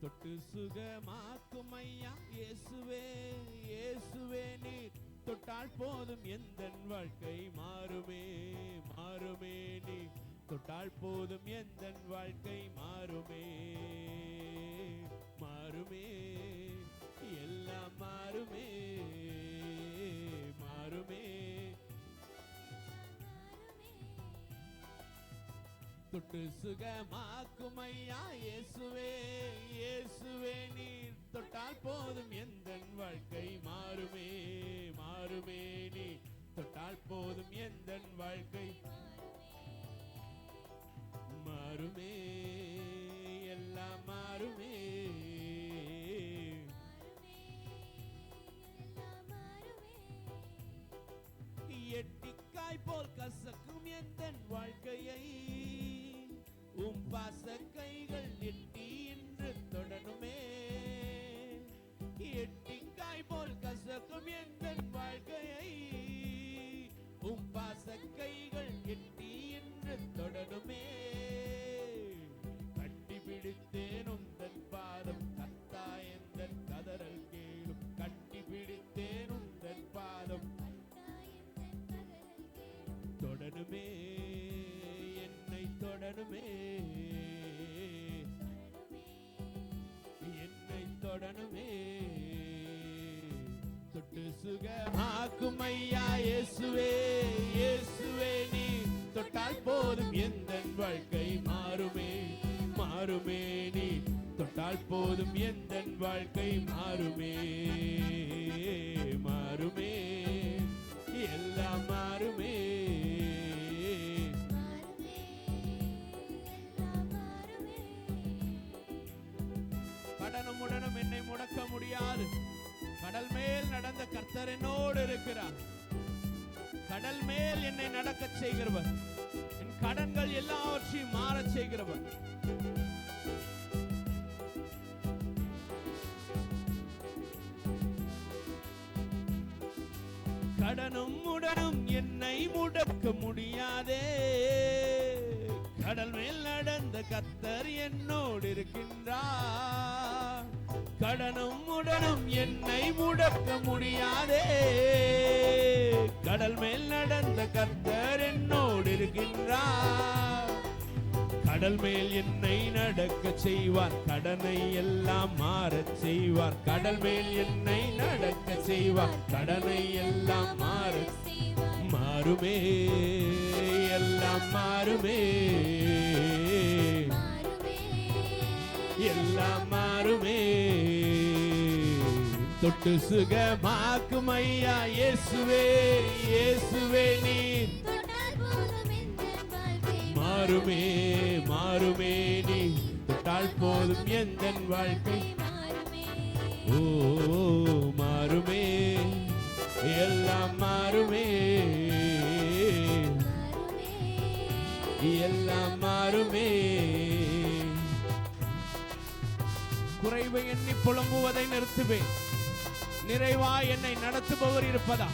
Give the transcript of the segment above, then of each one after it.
தொட்டு சுகமாக்கும் ஐயா இயேசுவே இயேசுவே நீர் தொட்டால் போதும் எந்தன் வாழ்க்கை மாறுமே மாறுமே நீ தொட்டால் போதும் எந்தன் வாழ்க்கை மாறுமே மாறுமே எல்லாம் மாறுமே மாறுமே தொட்டு சுகமாக்கும் ஐயா இயேசுவே இயேசுவே நீர் தொட்டால் போதும் எந்தன் வாழ்க்கை மாறுமே மாறுமே நீ தொட்டால் போதும் எந்தன் வாழ்க்கை மாறுமே எல்லாம் மாறுமே எட்டிக்காய் போல் கசக்கும் எந்தன் வாழ்க்கையை உம் பாச கைகள் எட்டி என்று தொடருமே எட்டிக்காய் போல் கசக்கும் எந்தன் வாழ்க்கையை உம் பாச கைகள் எட்டி என்று தொடருமே கட்டி பிடித்தேன் உந்தன் பாதம் கத்தா எந்தன் கதறல் கேளும் கட்டி பிடித்தேன் உந்தன் பாதம் தொடருமே என்னை தொடருமே என்னை தொடருமே தொட்டு சுகமாக்கும் ஐயா இயேசுவே இயேசுவே நீ தொட்டால் போதும் எந்தன் வாழ்க்கை மாறுமே மாறுமே நீ தொட்டால் போதும் எந்தன் வாழ்க்கை மாறுமே மாறுமே எல்லாம் மாறுமே கடனும் உடனும் என்னை முடக்க முடியாது கடல் மேல் நடந்த கர்த்தர் என்னோடு இருக்கிறார் கடல் மேல் என்னை நடக்க செய்கிறவர் என் கடன்கள் எல்லாவற்றையும் மாறச் செய்கிறவர் கடனும் உடனும் என்னை முடக்க முடியாதே கடல் மேல் நடந்த கர்த்தர் என்னோடு இருக்கின்றார் கடனும் உடனும் என்னை முடக்க முடியாதே கடல் மேல் நடந்த கர்த்தர் என்னோடு இருக்கின்றார் கடல் மேல் என்னை நடக்க செய்வார் கடனை எல்லாம் மாறச் செய்வார் கடல் மேல் என்னை நடக்க செய்வார் கடனை எல்லாம் மாறச் மாறுமே எல்லாம் மாறுமே எல்லாம் மாறுமே தொட்டு சுகமாக்கும் ஐயா இயேசுவே இயேசுவே நீ மாறுமே மாறுமே நீ தொட்டால் போதும் எந்தன் வாழ்க்கை ஓ மாறுமே எல்லாம் மாறுமே எல்லாம் மாறுமே குறைவை எண்ணி புலம்புவதை நிறுத்துவேன் நிறைவாய் என்னை நடத்துபவர் இருப்பதா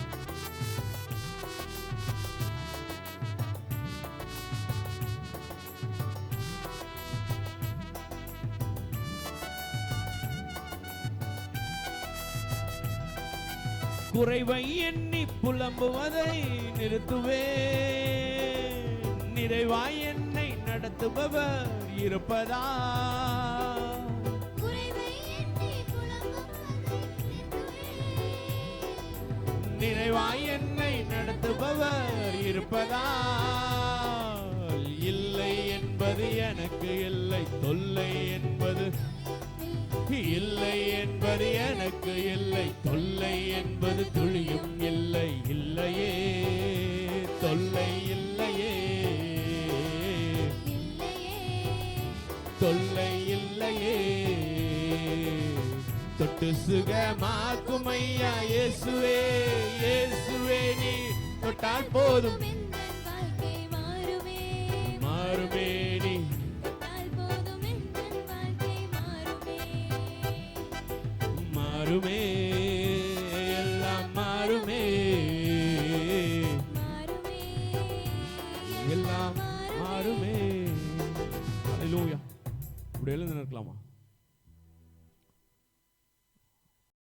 குறைவை எண்ணி புலம்புவதை நிறுத்துவே நிறைவாய் என்னை நடத்துபவர் இருப்பதா நிறைவாய் என்னை நடத்துபவர் இருப்பதா இல்லை என்பது எனக்கு இல்லை தொல்லை என்பது இல்லை என்பது எனக்கு இல்லை தொல்லை என்பது துளியும் இல்லை இல்லையே தொல்லை இல்லையே தொல்லை இல்லையே தொட்டு சுகமாக்கும் ஐயா இயேசுவே இயேசுவே நீ தொட்டால் போதும் மாறுமே நீ மாறுமே எல்லாம் மாறுமே எல்லாம் மாறுமே. ஹல்லேலூயா. இப்படி எழுந்து நிற்கலாமா?